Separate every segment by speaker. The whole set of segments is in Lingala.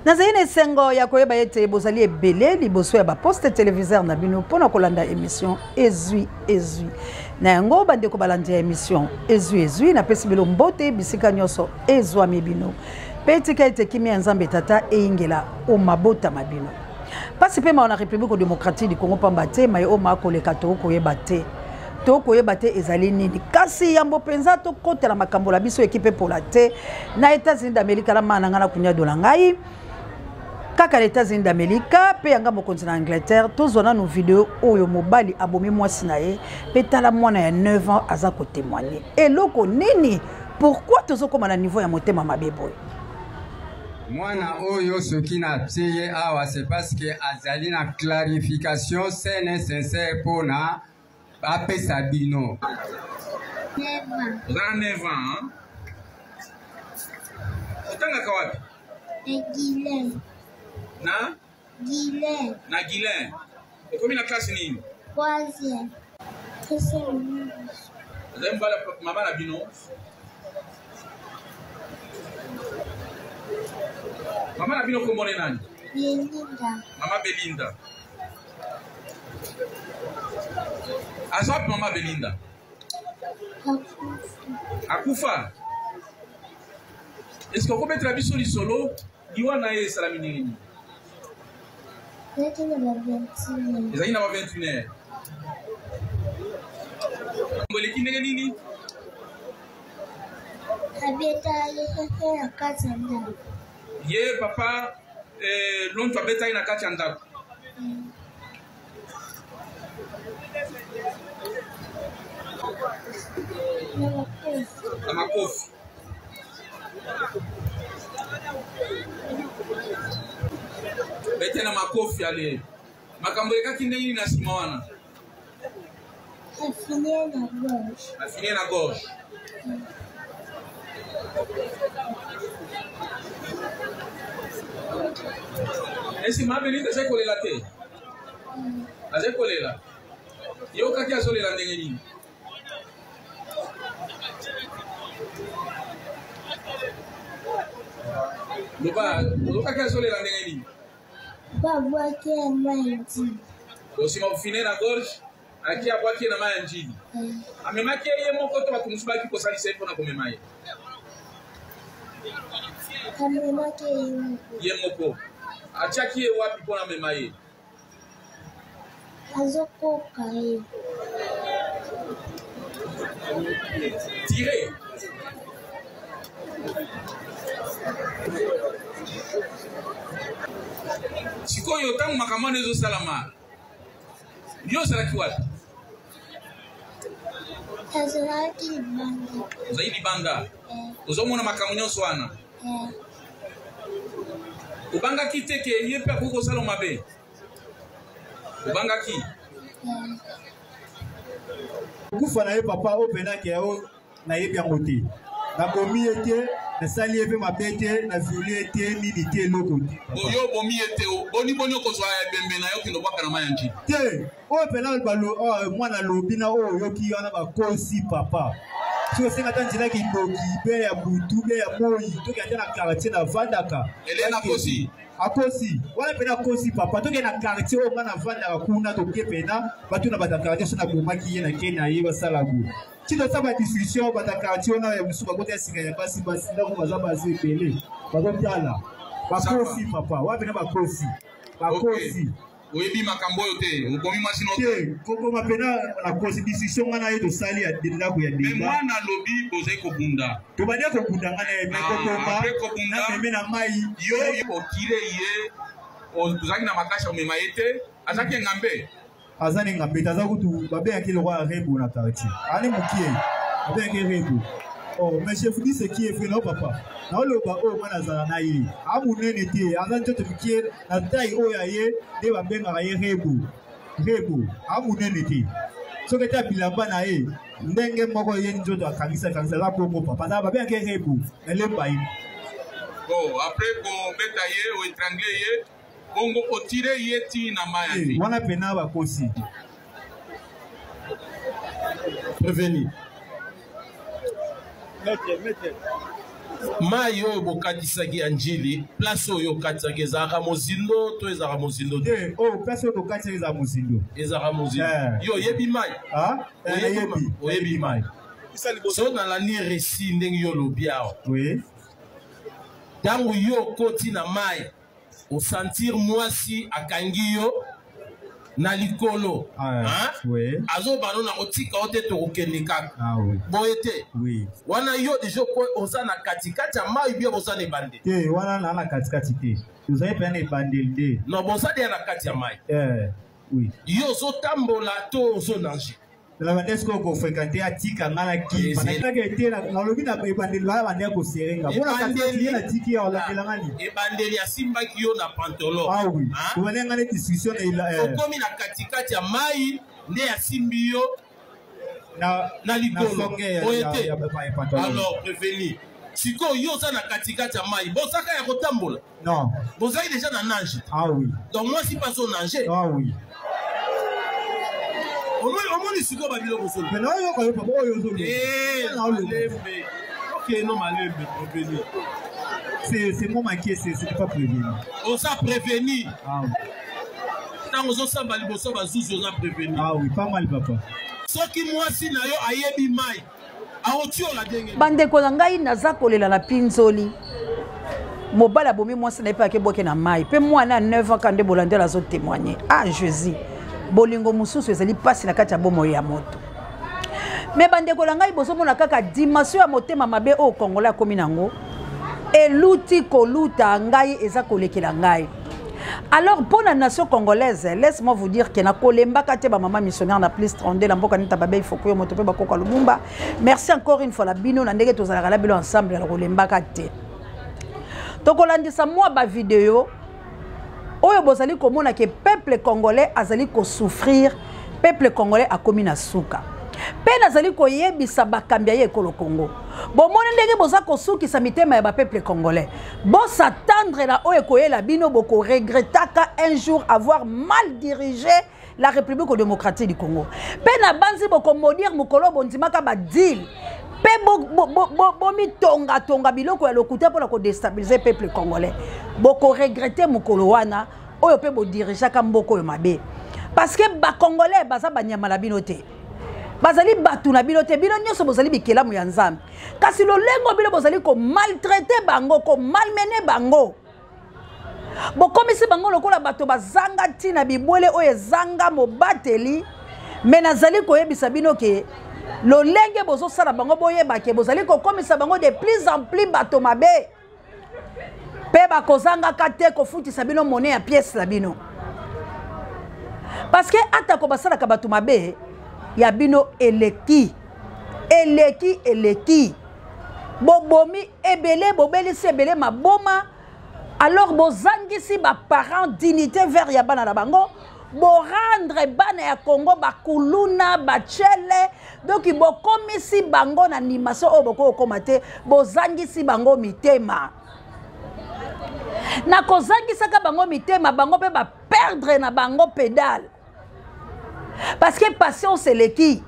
Speaker 1: Nazayine sengo ya koyeba yete bozali ebele liboso ya ba poste téléviseur na bino pona kolanda émission ezui na yango bande ko balandi émission ezui na pesi belo mbote bisika nyoso ezwami bino petika ete kimi ya nzambe tata eingela o mabota mabino pasi pe ma na République démocratique du Congo pamba te maye o makoleka to koyeba te ezali nini kasi yambo penza to kotela makambo la biso ekipe pola te na États-Unis d'Amérique la mananga na kunya dola ngai kaka les États-Unis d'Amérique pe yanga mokonzi na Angleterre tozona no vidéo oyo mobali abomi mwasi na ye pe tala mwana ya 9 ans aza ko témoigner eloko nini pourquoi tozokoma na niveau ya motema mabebo
Speaker 2: mwana oyo soki na tiye awa c'est parce que azali na clarification saine sincère pona Ape Sabino.
Speaker 3: 9 ans.
Speaker 4: Utanga kawapi?
Speaker 3: Guilain.
Speaker 4: Na?
Speaker 3: Guilain.
Speaker 4: Na Guilain. Ukomi na klasi nini?
Speaker 3: 3e.
Speaker 4: Zembala mama na bino. Mama na bino kombone nani?
Speaker 3: Belinda.
Speaker 4: Mama Belinda. Azap mama Belinda. Akufa. Est-ce que vous pouvez mettre sur le solo? Diwana ye salamini nini?
Speaker 3: Ezali
Speaker 4: na 21h. Ngoleki ndenge nini?
Speaker 3: Abeta ye na kati ya ndako.
Speaker 4: Ye papa lonto abeta na kati ya ndako. Na makofi. Bete na makofi ale. Makambo ekaki ndenge na sima wana.
Speaker 3: Affiné na gauche.
Speaker 4: Affiné na gauche. Esi Belinda c'est kolela te. Aze kolela. Yo kaki azolela ndenge nini? Luba, luka kazolela ndenge nini?
Speaker 3: Ba bwaki ya manji.
Speaker 4: Osima ufine na gorge, aki abwaki na maya njini. Amemaki ye moko to batumsubaki kosalisa ipo na komema ye.
Speaker 3: Amemaki
Speaker 4: ye moko. Achaki ye wapi pona mema ye?
Speaker 3: Azokoka ye.
Speaker 4: Tire. Sikoyo tangu makamano ezo salama. Yo salaki wapi?
Speaker 3: Azalaki banda.
Speaker 4: Zaidi banda. Uzomona makamunyo swana. Ubanga kiteke yepe akuko saloma be. Ubanga ki.
Speaker 5: Kufa na ye papa opena ke o na ye bien côté. Na bomi ete na sali epe mabete na violé ete nini te loko.
Speaker 4: Boyo bomi ete o boni ko zwa ya bembe na yo kino baka na mayanji.
Speaker 5: Te o pena balo mwana lobi na o yoki wana ba kosi papa. So senga tanjila ki boki be ya butu be ya moyi to ki atana quartier na vandaka.
Speaker 4: Elena kosi.
Speaker 5: Akosi wala pena kosi papa to ki na quartier o mana vandaka kuna to ke pena batu na bata quartier so na bomaki ye na Kenya ye basala bu. Tino saba discussion bata quartier na ya musuba kote singa ya basi ndako bazaba zepele. Bazotala. Bakosi papa wala pena bakosi. Bakosi.
Speaker 4: Oyebi makambo yote ukomi masino
Speaker 5: te koko mapena na constitution ngana yeto sali ya denda ko ya denda
Speaker 4: mais mwana lobi boze ko bunda
Speaker 5: to bade ko bunda ngana ye meko to na meme na mai
Speaker 4: yo okile ye ozaki na makasha omema yete azaki ngambe
Speaker 5: azani ngambe taza kutu babe akile kwa rebo na quartier ani mukie babe akile rebo oh mais chef dit ce qui est fait non papa na oloba o mana zala na ye amunene te azan jote mukie na tai o ya ye de ba benga ye rebo amunene te so que ta bilamba na ye ndenge moko ye njoto akangisa la ko papa na ba benga rebo elemba yi
Speaker 4: bon après ko beta ye o étrangler ye bongo otire ye ti na maya
Speaker 5: wana pena ba kosi prévenir
Speaker 6: Mayo bokatisaki anjili place oyo katisaki ezaka mozindo to ezaka mozindo
Speaker 5: te oh place oyo katisaki ezaka mozindo yo yebi mai
Speaker 6: oyebi mai so na la ni récit ndenge yo lobiao
Speaker 5: oui
Speaker 6: tango yo koti na mai o sentir mwasi akangi yo na likolo
Speaker 5: oui
Speaker 6: azo bano na otika ote to kokende kaka
Speaker 5: oui
Speaker 6: boyete
Speaker 5: oui
Speaker 6: wana yo déjà ko oza na katikati ya mai bien boza ne bande
Speaker 5: te wana na katikati te uzai pe na bandel de
Speaker 6: no boza de na kati ya mai
Speaker 5: oui
Speaker 6: yo zo tambola to zo nanger
Speaker 5: la bandesco ko fréquenter atika ngana ki pana ke te na lobi na bandel ba bande ko serenga bona katikati na tiki ya la ngani
Speaker 6: e bandel ya simba ki yo na pantalon
Speaker 5: oui wana ngane discussion
Speaker 6: komi na katikati ya mai nde ya simbi yo na likolo oyete alors prévenir siko yo za na katikati ya mai bosaka ya kotambola
Speaker 5: non
Speaker 6: bozaki déjà na nage
Speaker 5: oui
Speaker 6: donc moi si pas au nager
Speaker 5: oui
Speaker 6: omoni siko babilo kosolo
Speaker 5: mais non yo ko papa oyo zolo
Speaker 6: ok non malembe prévenir
Speaker 5: c'est moi manqué c'est pas prévenir
Speaker 6: on s'a prévenir tant on samba liboso bazuzu on a prévenir
Speaker 5: oui pas mal papa
Speaker 6: soki mwasi na yo ayebi mai aotiola ndenge
Speaker 1: bandeko na ngai naza kolela na pinzoli mobala bomi mwasi na ye mpe akeboke na mai mpe mwana 9 ans kande bolandela azotémoigne jésus bolingo mosusu ezali mpasi na kati ya bomoi ya moto me bandeko na ngai bozomona kaka dimension ya motema mabe oyo kongola akomi nango eluti koluta ngai eza kolekela ngai. Alors pour la nation congolaise, laisse-moi vous dire que na kolembaka te ba maman missionnaire na plus 32 la mboka nita babe faut que yo moto pe bakoko lumumba. Merci encore une fois la bino na ndenge tozala la bilo ensemble la kolembaka te. Tokolandisa moi ba vidéo oyo bozali komona ke peuple congolais azali ko souffrir, peuple congolais a komi na suka. Pe nazali ko yebisa bakambi ya ekolo Congo. Bon mon ndenge boza ko sukisa mitema ya ba peuple congolais. Bon s'attendre na oyo koyela bino boko regrettaka un jour avoir mal dirigé la République démocratique du Congo. Pe na banzi boko modire mukolo bondimaka ba deal. Pe bo mi tonga biloko ya lokuta pour ko déstabiliser peuple congolais. Boko regretter mukolo wana oyo pe bo dirigeaka mboko yo mabe. Parce que ba congolais baza banyama la bino te. Bazali batu na bino te bino nyoso bozali bikelamu ya nzambe kasi lolengo bino bozali ko maltraiter bango ko malmener bango bokomisi bango lokola bato bazanga tina bibwele oyo ezanga mobateli me nazali koyebisa bino ke lolenge bozosala bango boyeba ke bozali kokomisa bango de plus en plus bato mabe pe bakozangaka te kofutisa bino monnaie ya pièce na bino parce que atako basalaka bato mabe ya bino eleki bobomi ebele bobelisi ebele maboma alors bozangisi ba parents dignité vers ya bana na bango bo rendre bana ya Congo bakuluna bachele donc bokomisi bango na animation o boko komate bozangisi bango mitema na kozangisaka bango mitema bango pe ba perdre na bango pédale. Parce que passion c'est l'équipe.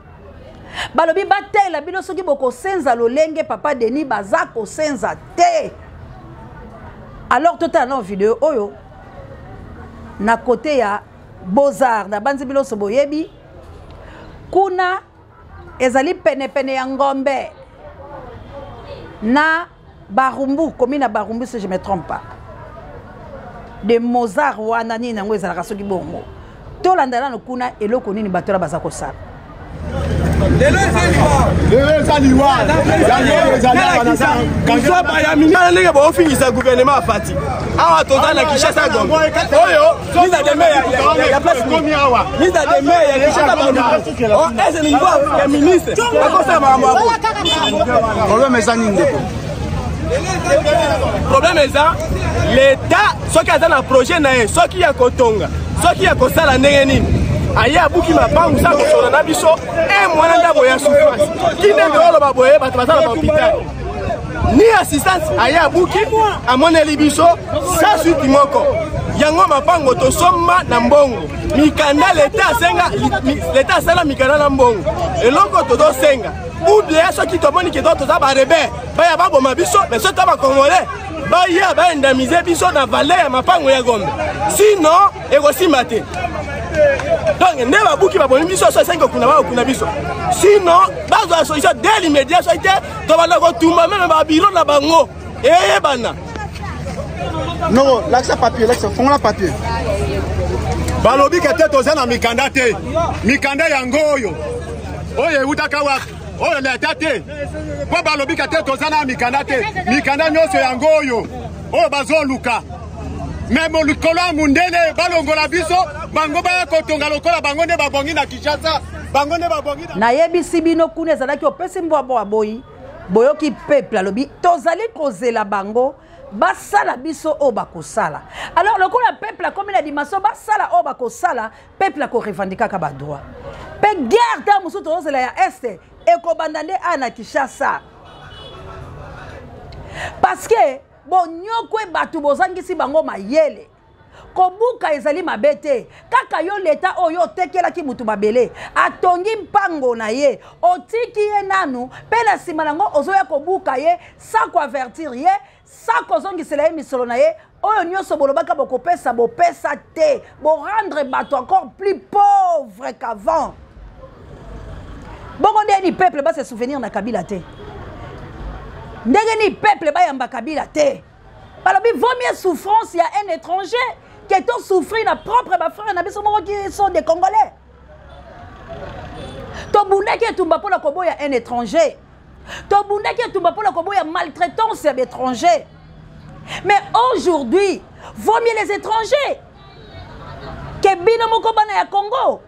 Speaker 1: Balobi bataille la bino soki boko senza lolenge papa Denis bazako senza te. Alors tout en vidéo oyo na côté ya Beaux-Arts na banzi bilo soboyebi kuna ezali pene ya Ngombe na Barumbu commune na Barumbu si je me trompe pas. De Mozart wana ni nango ezala soki bongo. Tolandana no kuna eloko nini batola bazako sala
Speaker 7: gouvernement à Fati. Ah, total la Kinshasa Gombe. Oyo, mise à demeure ya place Komiawa. Mise à demeure ya Kinshasa Gombe. Oh, est-ce niveau ya ministre. Akosa mama. Problème est ça nini? Problème est ça. L'État, ce qui a dans le projet na ce qui a kotonga. Ce qui a kosala ndenge nini? Aya buki mabangu sa kosala na biso e mwana ndabo ya souffrance. Kinenge olo baboye bato basala ba hôpital. Ni assistance aya buki amoneli biso sa suite moko. Yango mabango to somba na mbongo. Mikanda l'État senga l'État sala mikanda na mbongo. Eloko to do senga. ou bien ceux qui tomoni qui doivent ba rebelle ba ya ba boma biso mais ceux ba congolais ba ya ba indemniser biso na valeur ya mapango ya Gombe sinon et aussi maté donc ne ba buki ba boni biso so 5 kuna biso sinon ba zo solution dès l'immédiat so été to ba ko tumba même ba biro na bango et bana
Speaker 8: non l'accès papier l'accès fond la papier
Speaker 9: balobi kete tozana mikanda te mikanda yango oyo oyo utaka wapi oyo leta te po balobi kete tozana mikanda te mikanda nyonso yango oyo bazoluka même likolo ya mundele balongola biso bango baya kotonga lokola bango nde babongi na Kinshasa bango nde babongi
Speaker 1: nayebisi bino kuna ezalaki opesi mbwa boyi boyoki peuple alobi tozali kozela bango basala biso o bakosala alors le la peuple a comme la dimension basala o bakosala peuple a ko revendiquer ka ba droit pe guerre ta musu to zela ya este e ko bandande ana Kinshasa parce que bon nyoko e batu bozangisi bango mayele kobuka ezali mabete kaka yo leta oyo tekela ki mutu babele atongi mpango na ye otiki ye nanu pe na sima nango ozoya kobuka ye sans ko avertir ye sans kozongisela ye misolo na ye oyo nyonso bolobaka bokopesa bopesa te bo rendre bato encore plus pauvre qu'avant bongo ndeni peuple ba se souvenir na Kabila te ndenge ni peuple ba yamba Kabila te balobi vaut mieux souffrance ya un étranger que to souffrir na propre ba frère na biso moko qui sont des Congolais to bundaki etumba pona koboya un étranger to bundaki etumba pona koboya maltraitance ya étranger mais aujourd'hui vaut mieux les étrangers que bino moko bana ya Congo.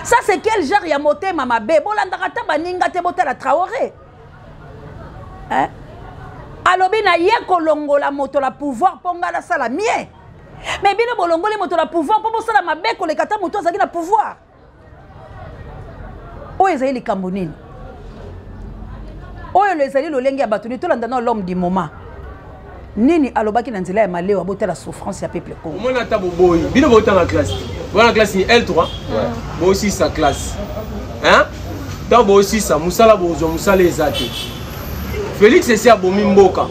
Speaker 1: Ça c'est quel genre ya motema mabe bolandaka ta baninga te botala Traoré hein alobi na ye kolongola moto la pouvoir ponga la sala mien mais bino bolongole moto la pouvoir po bosala mabe ko le kata moto azaki na pouvoir oyo ezali likambo nini oyo ezali lolenge ya bato ni tolanda na l'homme du moment nini alobaki na nzela ya malewa botala souffrance ya peuple Congo
Speaker 7: mona ta boboyi bino botanga classe voilà classe ni L3 bo aussi sa classe hein donc bo aussi sa musala bozo musala ezate Félix esi abomi mboka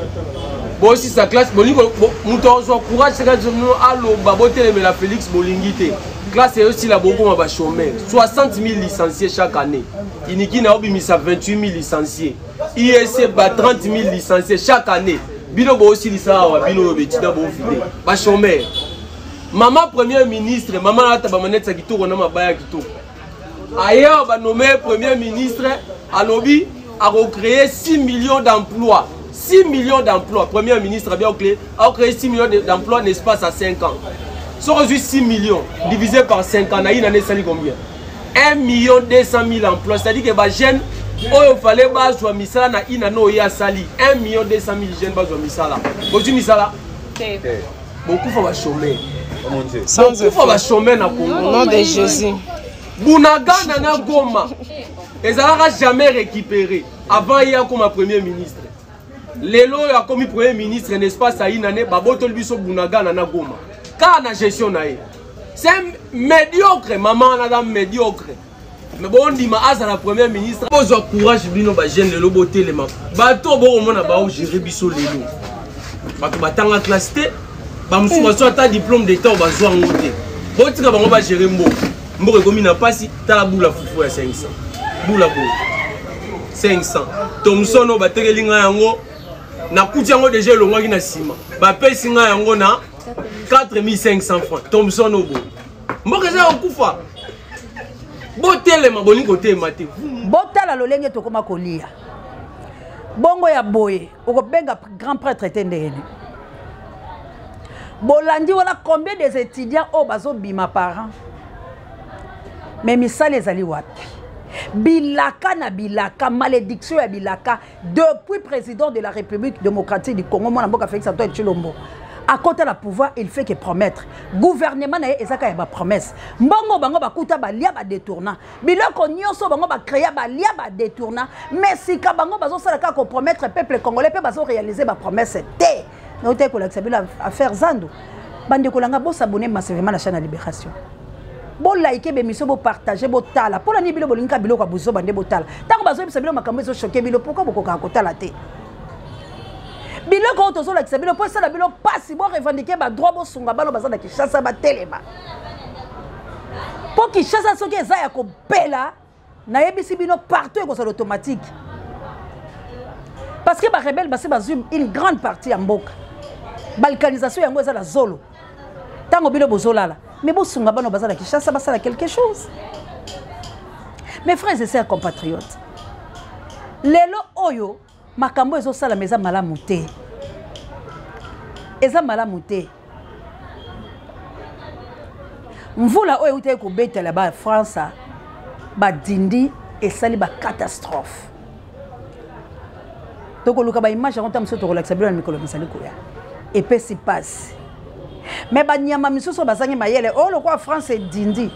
Speaker 7: bo aussi sa classe bolingo muto zo courage c'est que nous aloba botelemela Félix bolingite classe est aussi la boko ba chômeur 60 000 licenciés chaque année iniki na obimisa 28 000 licenciés IEC ba 30 000 licenciés chaque année bino bo aussi lisa wa bino betina bo fide ba chômeur maman premier ministre maman ata ba maneta kitoko na mabaya kitoko ailleurs ba nommé premier ministre alobi a recréé 6 millions d'emplois 6 millions d'emplois premier ministre a bien créé 6 millions d'emplois en espace à 5 ans so reçu 6 millions divisé par 5 ans na une année sali combien 1 200 000 emplois c'est-à-dire que ba jeune oyo fallait bazwa misala na ina no ya sali 1 200 000 jeunes bazwa misala bozu misala beaucoup faut ba chômer sans faut ba chômer na Congo
Speaker 10: au nom de Jésus
Speaker 7: Bunagana na Goma ezalaka jamais récupéré avant hier comme premier ministre lelo ya comme premier ministre n'est-ce pas ça une année babotol biso Bunagana na Goma car na gestion na ye c'est médiocre maman madame médiocre. Mais bon, on dit que la première ministre a besoin de courage pour les jeunes, les beautés, les mains. Bateau, bon, on a géré biso les lots. Bateau, en classe T, bateau, un diplôme d'état, on va jouer en moté. Bon, tu vas gérer Mbo. Mbo, comme il n'a pas si, tu as la boule à foufou à 500. Boule à boule. 500. Thomson, on va te relinga yango. Na kuti yango déjà le mois qui na sima. Ba paye singa yango na 4500 francs. Thomson, au bout. Mbo, que ça, on koufa. Botele maboni côté maté
Speaker 1: botala lolenge tokoma kolia bongo ya boye okobenga grand prêtre tendene bolandi wala combien des étudiants au bazo bima parents mais misale ezali wapi bilaka na bilaka malédiction ya bilaka depuis président de la République démocratique du Congo mona mboka Félix Antoine Tshilombo à côté la pouvoir il fait que promettre gouvernement na ezaka ya ba promesse mbongo bango bakuta ba lia ba détournant biloko nyonso bango ba créer ba lia ba détournant mais sika bango bazo sala ka ko promettre peuple congolais pe bazo réaliser ba promesse té no té ko la sabila affaire Zando bande ko langa bo s'abonner massivement la chaîne de Libération Bo like bémission, bo partager, bo tala. Pour la ni bilo bolinka bilo kwa buzo bande bo tala. Tant bazo bisa bilo makambo zo choquer bilo pourquoi boko ka kotala te. Bilo ko tozo la kisabilo pour ça la bilo passe bo revendiquer ba droit bo sunga balo baza na Kinshasa ba telema. Pour Kinshasa soki eza ya ko bela na yebisi bino partout et ko ça automatique. Parce que ba rebelle ba se bazum une grande partie en mboka. Balkanisation yango eza la zolo. Tango bilo bozolala. Mais bon, si on a ça va quelque chose. Mes frères et sœurs compatriotes, lelo oyo makambo ezo sala meza malamuté. Eza malamuté. Mvula oyo ute ko beta là-bas France ba dindi et sali ba catastrophe. Donc on luka ba image on tam so to relaxa bien mikolo misali ko ya. Et puis si passe. Mais ba nyama misuso bazangi mayele o lo kwa France dindi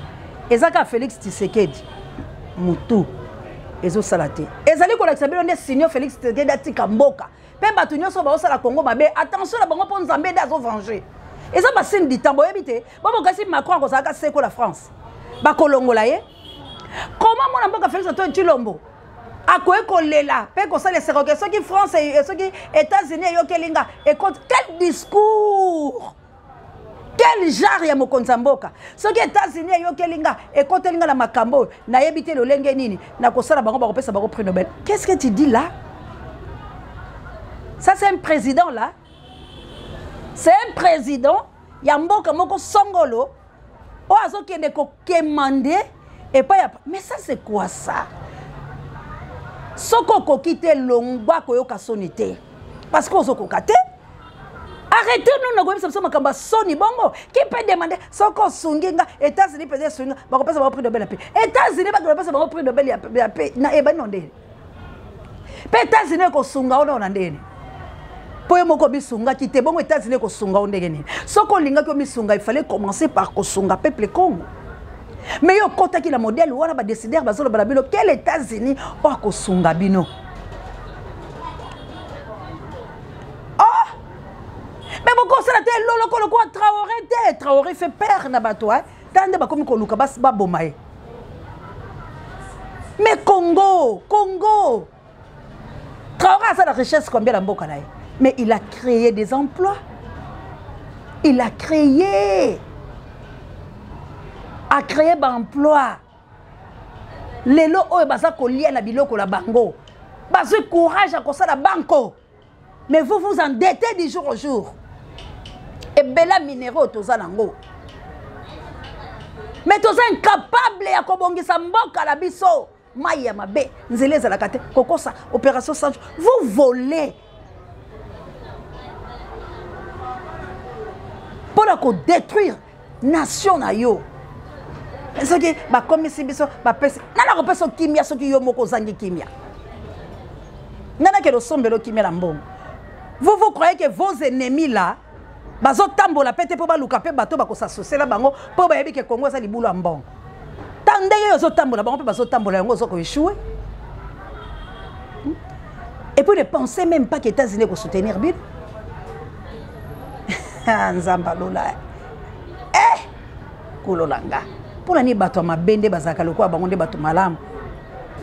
Speaker 1: ezaka Félix Tshisekedi mutu ezo salate ezali ko lakisa bilo ne signor Félix Tshisekedi atika mboka pe batu nyoso ba osala Congo mabe attention la bango po nzambe dazo venger eza ba signe du tambo ebité babo kasi Macron ko saka seko la France ba kolongola ye comment mona mboka Félix Antoine Tshilombo akoye kolela pe ko sala seko que qui France et ceux qui États-Unis yo kelinga et contre quel discours. Quel genre ya mokonza mboka soki États-Unis yo kelinga et kotelinga la makambo na yebite lo lenge nini na kosala bango ba kopesa bango prix Nobel. Qu'est-ce que tu dis là? Ça c'est un président là. C'est un président ya mboka moko songolo o azokende ko kemande et pas ya mais ça c'est quoi ça? Soko ko kite longwa ko yoka sonité parce que ozoko kate. Arrêtez-nous de faire ça, makamba soni bongo. Qui peut demander soko sunginga États-Unis peut dire sunga, ba ko pesa ba prix Nobel ya paix. États-Unis ba ko pesa ba prix Nobel ya paix na e ba nonde. Pe États-Unis ko sunga ona ndene. Po moko bisunga kite bongo États-Unis ko sunga ondenge ni. Soko linga ko misunga il fallait commencer par ko sunga peuple Congo. Mais yo kota ki la modèle wana ba décider ba zolo ba bino quel États-Unis o ko sunga bino. Mais beaucoup ça la lolo ko quoi Traoré fait peur na bato hein tande ba komi ko luka bas ba bomae. Mais Congo Traoré a la richesse combien la mboka na mais il a créé des emplois. Il a créé d'emplois. Lelo oyo baza ko lia na biloko la bango. Bazo courage à kosa la banco. Mais vous vous endettez du jour au jour. Et bela minéraux toza nango. Mais toza incapable ya kobongisa mboka la biso. Maya mabe, nzele za la kate, kokosa, opération Sancho. Vous volez. Pour la détruire nation na yo. Ce qui ba comme si biso ba pesi. Nana ko peso kimia so ki yo moko zangi kimia. Nana ke lo sombelo kimia la mbongo. Vous croyez que vos ennemis là bazo tambola pete po ba luka pe bato ba ko s'associer la bango po ba yebi ke Congo sa libulu ambongo. Tande yo zo tambola bango pe bazo tambola yango zo ko échouer. Et puis ne pensez même pas que les États-Unis vont soutenir Bill. Nzamba lola. Kulolanga. Pour la ni bato ma bende bazaka lokwa bango de bato malam.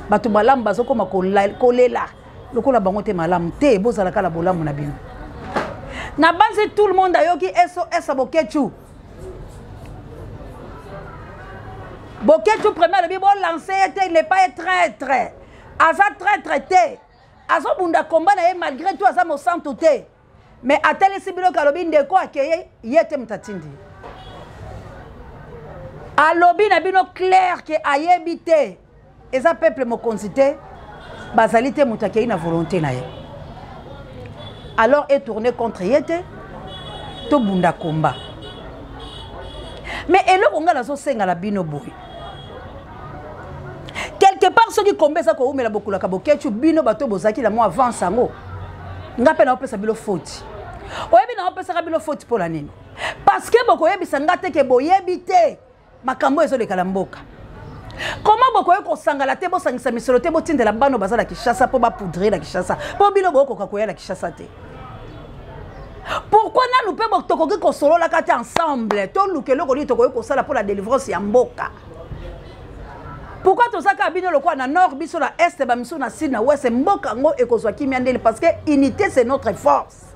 Speaker 1: Bato malam bazo koma kolela. Lokola bango te malam te bozala kala bolamu na bino. Na base tout le monde ayoki SOS a Bokechu. Bokechu premier le bibo lancé il n'est pas traître. Aza traité. Azo bunda combat na malgré tout aza mo santo te. Mais ateli sibilo kalobi ndeko akeye yete mtatindi. Alobi na bino clair que ayebite. Eza peuple mo consité. Bazalité mutakei na volonté na ye. Alors est tourné contre yete to bunda combat. Mais eloko nga nazo senga la bino boy. Quelque part ceux qui combat ça ko umela bokula ka Bokechu bino bato bozaki la mo avance ngo. Nga pe na opesa bilo faute. Oyebi na opesa ka bilo faute pour la nini. Parce que boko yebi sanga te ke boyebi te makambo ezo le kala mboka. Comment bokoye ko sangala te bo sangisa misolo te bo tindela bano bazala Kinshasa po ba poudrer la Kinshasa po bino boko ka koya la Kinshasa te Pourquoi nous pouvons tokoki ko solo la kati ensemble to lukelo ko ni tokoki ko sala pour la délivrance ya mboka. Pourquoi tout ça kabino le quoi na nord biso na est ba miso na sud na ouest mboka ngo ekozwa kimia ndeli parce que unité c'est notre force.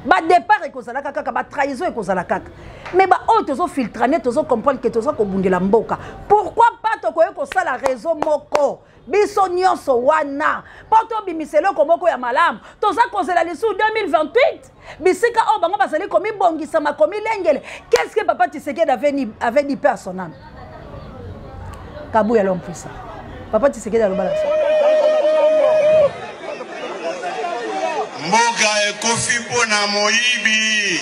Speaker 1: Ba départ ekozala kaka ba trahison ekozala kaka. Mais ba o tozo filtraner tozo comprendre que tozo ko bundela mboka. Pourquoi pas tokoki ko sala réseau moko? Biso nyonso wana poto bimiselo komoko ya malamu toza kozela lisu 2028 bisika o bango basali komi bongisa makomi lengele. Qu'est-ce que papa Tshisekedi avait dit paix à son âme? Kabou ya l'homme puissant. Papa Tshisekedi a le balance.
Speaker 10: Mboka ekofi pona moyibi.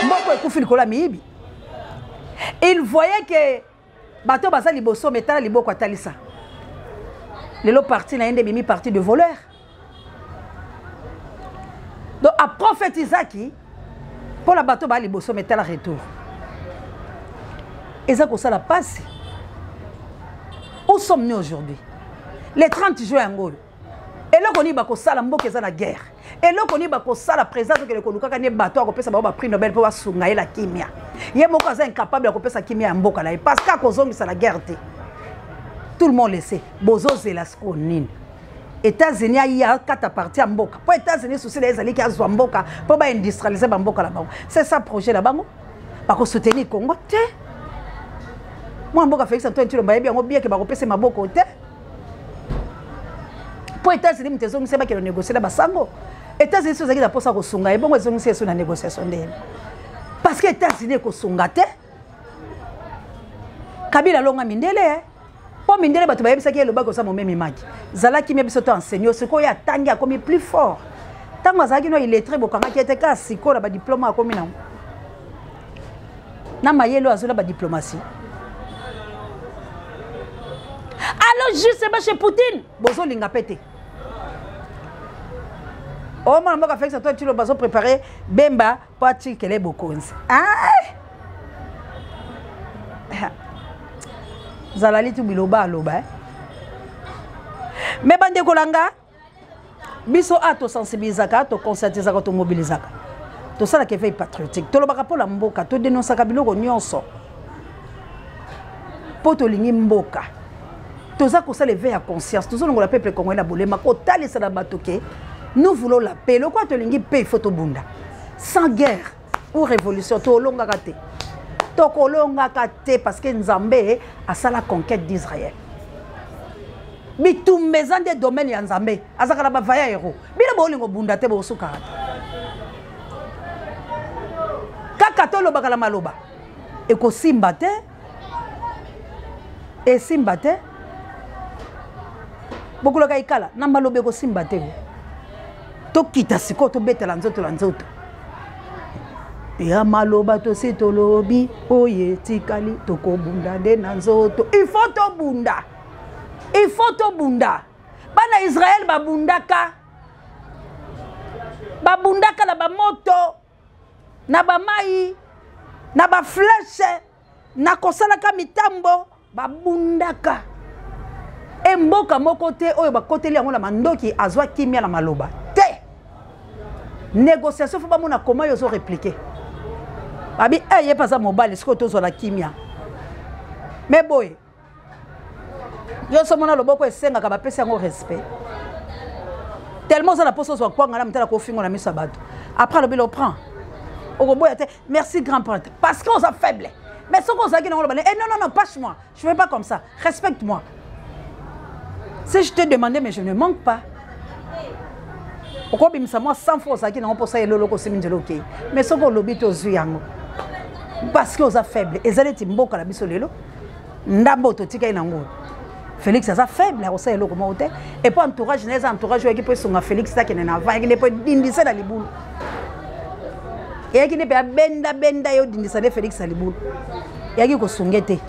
Speaker 1: Mboka ekofi likola miyibi. Il voyait que bateau basa liboso metala liboko atalisa. Lelo parti na yende bimi parti de voleur. Donc à prophétiser qui pour la bateau ba liboso metala retour. Et ça ça la passe. Où sommes-nous aujourd'hui? Les 30 juin Angola. Et là qu'on y va ko sala mboka za la guerre. Et là qu'on y va ko sala présence que le koluka ka ne bateau a ko pesa ba prix Nobel pour sunga la kimia. Ye moko za incapable ko pesa kimia ya mboka la parce que kozongisa la guerre te. Tout le monde le sait. Bozo zelasko nini. États-Unis a ya kata parti à mboka. Pour États-Unis souci les alliés qui a zo mboka pour ba industrialiser ba mboka là-bas. C'est ça projet là-bas. Ba ko soutenir Congo te. Moi mboka Félix Antoine Tshilombo bien bien que ba ko pesa maboko te. Pour États-Unis mtezo seba que négocier la basango. États-Unis sont za posa ko sunga et bon ezongi c'est sur la négociation de. Parce que États-Unis ko sunga te. Kabila longa mindele pour mindele bato bayebisa ki eloba ko sa momemi maki. Zala ki mebiso to enseigner ce ko ya tangi a komi plus fort. Tango azaki no il est très bokanga ki était ka siko la ba diplôme a komi na. Na mayelo azola ba diplomatie. Alors justement chez Poutine, bozo linga pété. Oh mon mboka Félix Antoine Tshilombo bazo préparer Bemba pour attikele bokonzi. Ah! Zalali tu biloba loba. Mais bande kolanga biso ato sensibilisaka to conscientisaka to mobilisaka. To sala ke fait patriotique. To lobaka pour la mboka to dénonçaka biloko nyonso. Po to lingi mboka. Toza ko sala éveil à conscience. Tozo longola peuple congolais na bolema ko talisa na batoke. Nous voulons la paix. Le quoi te lingi paix photo bunda. Sans guerre ou révolution to longa kate. To kolonga kate parce que Nzambe a sa la conquête d'Israël. Bitumbeza des domaines ya Nzambe. Azaka la bavaya héros. Bila bolingo bunda te bo sukara. Kaka to lobaka la maloba. E ko simba te. E simba te. Bokula ka ikala na malobe ko simba te. To kita siko to betela nzoto la nzoto. Ya maloba to sito lobi oye tikali to ko bunda de na nzoto. Il faut to bunda. Il faut to bunda. Bana Israël ba bundaka. Ba bundaka na ba moto. Na ba mai. Na ba flèche. Na kosala ka mitambo ba bundaka. E mboka moko te oyo ba koteli yango na mandoki azwa kimia na maloba. Négociation faut pas mona comment ils ont répliqué. Babi eh pas ça mobile ce que to zo la kimia. Mais boy. Yo so mona loboko esenga ka ba pesa yango respect. Tellement ça la poso so kwa ngala mtala ko fingo na miso bato. Après le bilo prend. Au boy était merci grand prêtre parce qu'on est faible. Mais ce qu'on s'agit dans le eh non passe-moi. Je veux pas comme ça. Respecte-moi. Si je te demandais mais je ne manque pas. Pourquoi bimisa moi 100 fois ça qui n'a pas ça et lolo ko seminjelo ok mais ce qu'on lobito zuyango parce que aux faible et zali timboka la biso lelo ndambo to tika inango Félix ça faible au ça et loko mote et pas entourage les entourage qui peut songa Félix ça qui n'a pas qui ne peut dindisa na libulu et qui ne peut benda yo dindisa de Félix à libulu et qui ko songete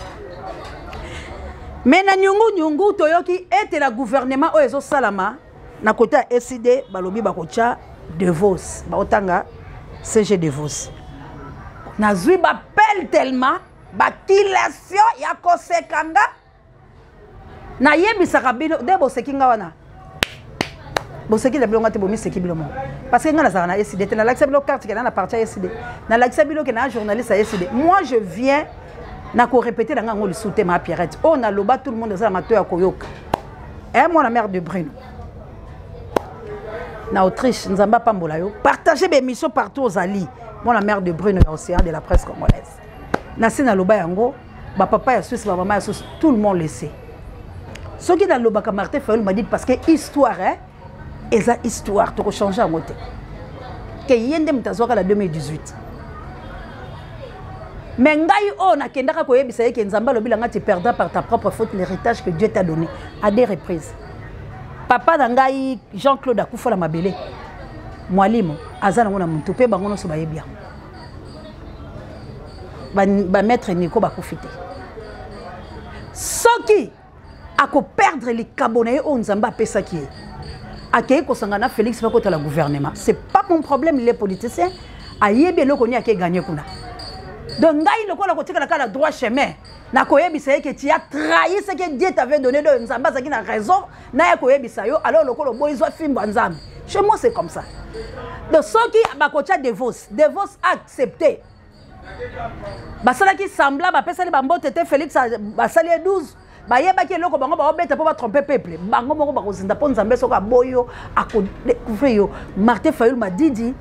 Speaker 1: mais na nyungu toyoki était la gouvernement o ezo salama na côté SID balobi bakocha de Vos baotanga CG de Vos nazui bapel tellement bakilation ya kosekanga na yebisaka bino de boseki nga wana boseki na bilonga te bomiseki bilomo parce que nga nazala na SID te nalakisa bino carte kena na parti ya SID nalakisa bino ke na journaliste ya SID moi je viens na ko répéter na nga ngo lisute ma Pierrette on a loba tout le monde za mato ya koyoka moi la mère de Bruno na Autriche nzamba pambola yo partager mes émissions partout aux alliés moi la mère de Bruno na océan de la presse congolaise na sina loba yango ba papa ya Suisse ba maman ya Suisse tout le monde le sait ce qui dans loba ka Martin Fayulu m'a dit parce que histoire hein eza histoire to ko changer en moté que yende mtazoka la 2018 mais ngai on a kendaka ko yebisa yeke nzamba lobilanga tu perdras par ta propre faute l'héritage que Dieu t'a donné à des reprises papa dangai Jean-Claude Akufola Mabele mwalimu azana ngona muntu pe bango no so bayebia ba maître Nico bakufite soki ako perdre les cabonais on nzamba pesa qui akei ko sangana Félix fa kota la gouvernement c'est pas mon problème les politiciens ayebi eloko ni ake gagner kuna donc ngai lokola ko tika la droit chemin na koyebisa que tu as trahi ce que Dieu t'avait donné de nzamba zaki na raison na ya koyebisa yo alors lokolo boizo fimba nzambe chez moi c'est comme ça donc soki bakocha divorce accepté basala ki sembla ba pesa li bambote te Félix basali 12 bayeba ki eloko bango ba obeta po ba tromper peuple bango moko ba kozinda po nzambe soka boyo ako découvrir yo Martin Fayulu m'a dit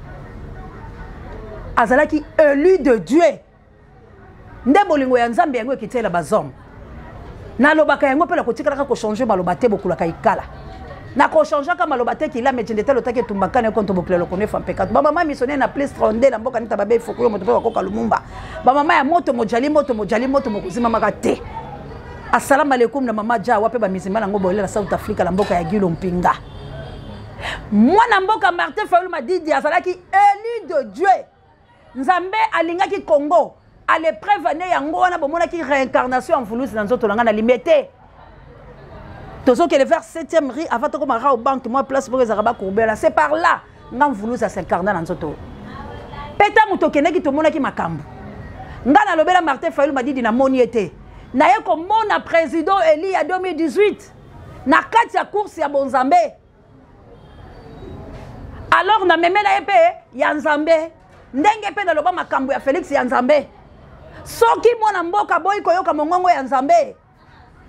Speaker 1: azalaki élu de Dieu nde bolingo ya nzambe yango ekitela bazom na lobaka yango pe la kotikala ko changer maloba te bokula ka ikala na ko changer ka maloba te ki la metinde telo take tumbakane konto bokula lo konefa pekato ba mama missionnaire na place tronde la mboka nita babe foko yo moto pe bakoka lumumba ba mama ya moto mojali mokozima maka te assalamu alaikum na mama jawa pe ba mizima nango bolela South Africa la mboka ya Gilo Mpinga mwana mboka Martin Fayulu m'a dit azalaki élu de Dieu nzambe alingaki Congo à l'épreuve année yango wana bomona ki réincarnation en Fulusi dans nzoto langa na limité tozo que le vers 7e riz avant to komara au banque moi place pour ezaraba courbela c'est par là ngam Fulusi à s'incarner dans nzoto peta muto keneki to mona ki makambo ngana lobela Martin Fayulu m'a dit na moni été na ye ko mona président Eli ya 2018 na kati ya course ya bonzambe alors na memela epe ya nzambe ndenge pe na loba makambo ya Félix ya nzambe soki mwana mboka boy koyoka mongongo ya nzambe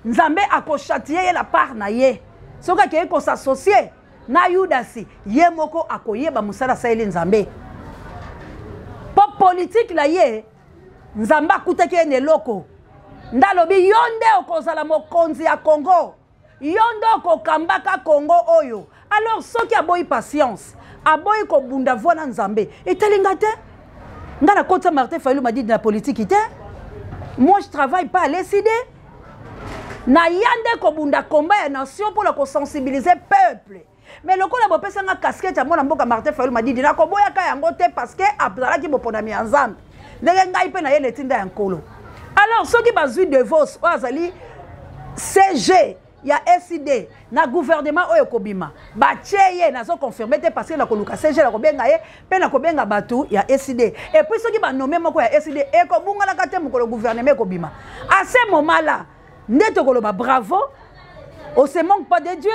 Speaker 1: nzambe akochatier la part na ye soka ke ko s'associer na Yudasi ye moko akoyeba musala sa ele nzambe pop politique la ye nzambe akutaki ene loko ndalobi yonde okozala mokonzi ya Congo yondo okokambaka Congo oyo alors soki aboyi patience aboyi ko bunda vona nzambe etelinga te ngana kota Martin Fayulu m'a dit de la politique moi je travaille pas à l'SID na yande ko bunda combat ya nation pour la sensibiliser peuple mais loko la bopesa nga casquette ya mona mboka Martin Fayulu m'a dit na ko boya ka yango te parce que abdala ki boponami ya nzambe ndenge ngai pe na ye letinda ya nkolo alors ceux qui bazui de vos azali CG ya SID na gouvernement oyo kobima ba tieye nazo confirmer te parce que la koluka CG la kobenga ye pe na kobenga batu ya SID et puis ceux qui ba nommer moko ya SID e ko bunga la kate mukolo gouvernement kobima à ce moment là ndeto koloba bravo on se manque pas de Dieu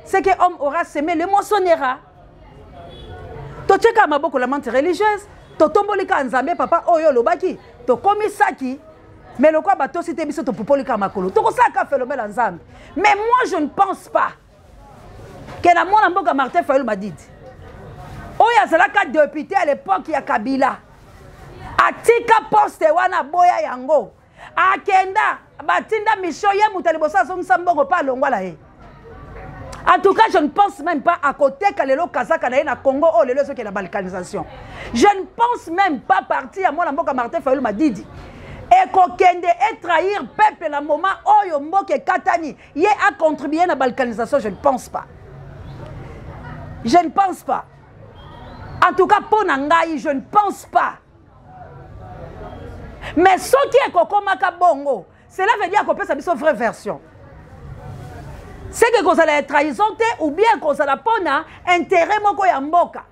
Speaker 1: c'est que homme aura semé le moissonnera to cheka maboko la mente religieuse to tombolika nzambe papa oyo lobaki to komisaki mais le quoi bateau c'était biso to popolika makolo to ko saka phénomène ensemble mais moi je ne pense pas que la mona mboka Martin Fayulu m'a dit oya zalaka député à l'époque ya Kabila atika poste wana boya yango akenda batinda mission ye mutali bosa zongisa mbongo pa longwala ye en tout cas je ne pense même pas à côté kalelo kazaka na Congo oh lelo soki la balkanisation je ne pense même pas partir à mona mboka Martin Fayulu m'a dit et kokende et trahir peuple la moment oyo mboke katani ye a contribué à la balkanisation je ne pense pas en tout cas pour nangai je ne pense pas mais ce qui est kokomaka bongo cela veut dire qu'on peut savoir vraie version c'est que vous allez trahison ou bien qu'on allait pona intérêt moko ya mboka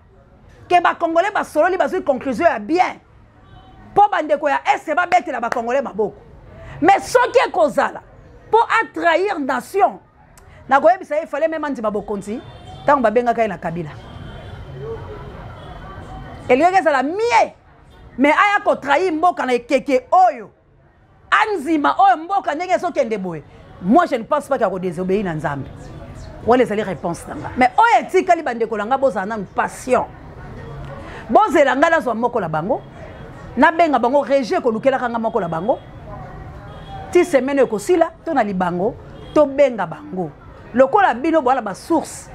Speaker 1: que ba congolais ba solo li ba conclusion ya bien po bandeko ya est ba betela ba congolais maboko mais ce qui est kozala pour trahir nation. Il fallait même dire Bokonzi, tant que Benga Kaina Kabila. Et les gars, la mieux. Mais aya ko trahir mboka na keke oyo. Anzima oyo mboka ndenge so kende boye. Moi je ne pense pas qu'il y a désobéir na Nzambe. Wala les réponses nanga. Mais oyo etikali bandeko langa bozana passion. Bozela ngala zo moko la bango. Na benga bango rejet ko lukela kanga moko la bango. Ti semaine ko sila to na libango to benga bango. Lokola bino boala ba source.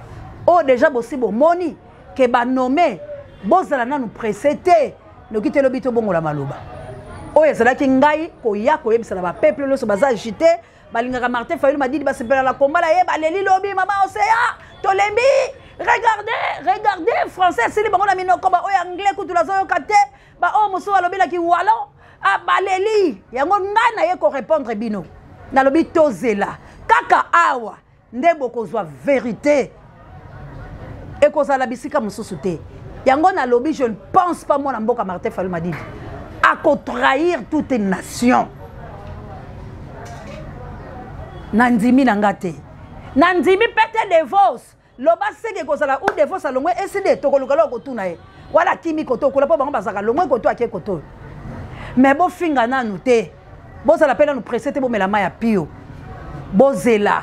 Speaker 1: Oh déjà bossi bo moni ke ba nommé bozala na nous précéder. Nous quittons le bito bongo la maloba. Oye c'est là ki ngai ko ya ko yebisa ba peuple lo so baza agité balinga Martin Fayulu m'a dit ba sepela la combat la yeba leli lobi mama Océa tolembi regardez français c'est les bango na minoko ba oya anglais kutu la zo kate ba o muso alobi la ki walo a baleli yango ngana ye ko répondre bino na lobi tozela kaka awa ndebo ko zwa vérité et ko sala bisika mususu te yango na lobi je ne pense pas moi na mboka Martin Fayulu m'a dit à trahir toute une nation. Nandimi nangate. Nandimi pete divorce. Loba seke kozala ou divorce alongwe eside tokolukalo kotuna e. Wala kimi koto kola po bango bazaka longwe koto ake koto. Mais bo finga nanu te. Bo sala pena nous presser te bo melama ya pio. Bo zela.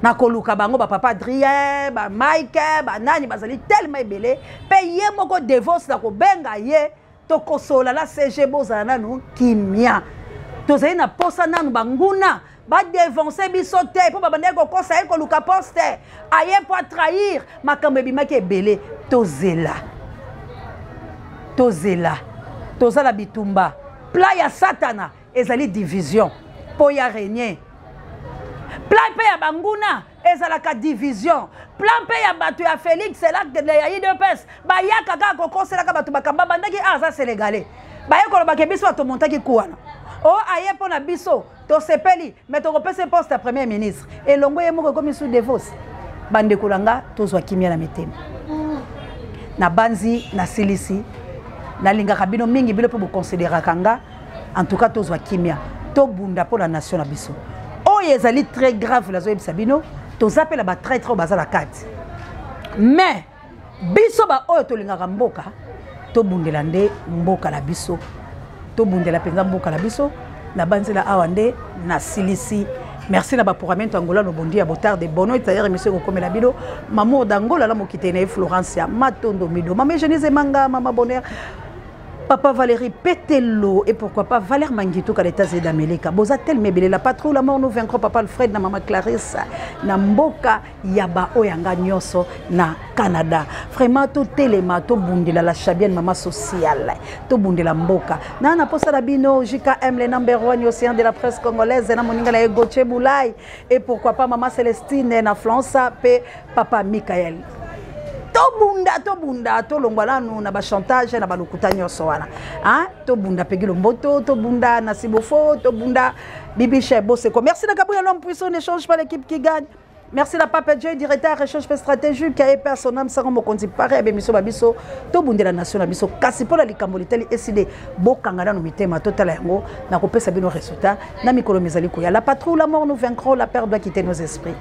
Speaker 1: Na koluka bango ba papa Adrien, ba Mike, ba nani bazali tellement ebele. Pe ye moko divorce na ko benga ye. Tokosola la CG bozana nou kimia. Tozali na posa nanu banguna. Ba dévancer biso te po babande ko kosa ko luka poste. Aye po trahir makambe bimaki ebele tozela. Tozela. Tozala bitumba. Pla ya satana ezali division. Po ya régner. Plan pe ya banguna ezalaka division. Plan pe ya batu ya Félix c'est là de ya IDPS. Ba ya kaka ko konsela ka batu bakamba bandaki aza sénégalais. Ba ya ko ba ke biso to montaki kuana. Oh aye pona biso to sepeli mais to kopese poste premier ministre. Et longo ye moko comme sous divorce. Bande kolanga tozwa kimia na mitema. Na banzi na silisi na linga kabino mingi bilo po considérer kanga en tout cas tozwa kimia. To bunda pour la nation na biso. Ezali très grave la zoe Sabino tous appelle ba très trop bazala kati mais biso ba oyo to linga mboka to bundela nde mboka la biso to bundela penza mboka la biso na banzela awande na silisi merci na ba programme Angola no bondi ya botard de bono d'ailleurs monsieur ko komela bino maman d'Angola la mokite na Florence ya matondo mido maman Genise manga mama bonheur Papa Valérie Pétello et pourquoi pas Valère Manguito à l'État d'Amérique. Boza tel mebele la patrouille la mort nous vaincra papa Alfred na maman Clarisse na mboka yaba oyanga nyoso na Canada. Vraiment tout téléma to bundela la chabienne maman sociale. To bundela mboka. Na na posa la bino JKM le number 1 océan de la presse congolaise na moninga la Goche Boulay et pourquoi pas maman Célestine na France pe papa Michael. To bunda to longwala no na ba chantage na ba lokuta nyoso wana hein to bunda pegi lomboto to bunda na sibofo to bunda bibi chebo c'est quoi merci la Gabriel l'homme puissant n'échange pas l'équipe qui gagne merci la Papa J directeur recherche stratégique qui est personnel ça comme konti pare be miso babiso to bunda la nation na biso kasi pour la likamboliteli eside bokanga na no mitema totala yango na kopesa bino résultat na mikolo mezali ko ya la patrouille la mort nous vaincrons la peur doit quitter nos esprits.